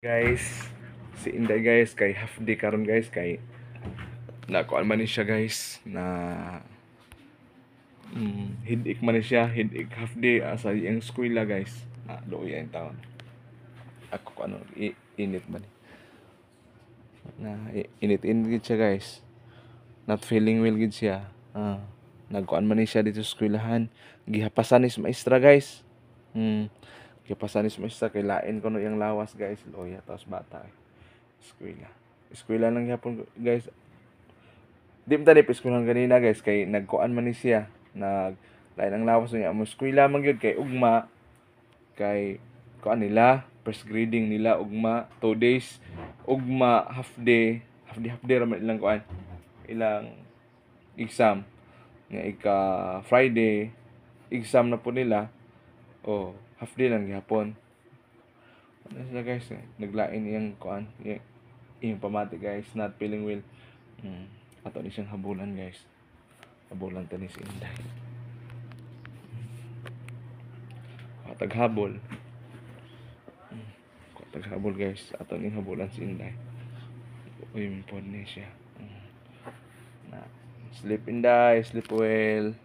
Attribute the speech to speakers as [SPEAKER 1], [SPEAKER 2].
[SPEAKER 1] Guys, si Inday guys kay half day karon guys kay nakuan man ni siya guys na headache man ni siya, headache half day sa iyang eskwela guys. Doon yan taon. Ako ko ano init man init siya guys. Not feeling well gid siya. Nagkuan man ni siya dito sa eskwelahan. Gihapasan ni sa maestra guys. Gihapasan ni sa maestra kay lain ko no iyang lawas guys. Loya tapos bata. Eskwela. Eskwela lang yapon guys. Di man tani eskwelahan kanina guys kay nagkuan man ni siya. Lain ang lawas niya. Amo eskwela man gyud kay ugma kay kuan nila first grading nila ugma 2 days ugma half day ra man ilang kuan ilang exam nga ika Friday exam na po nila half day lang gihapon ano sila guys naglain iyang kuan iyang pamati guys not feeling well ato ni siyang habulan guys habulan to ni si Inday taghabol taghabol guys ato ni habulan si Inday uy po ni siya na sleep Inday sleep well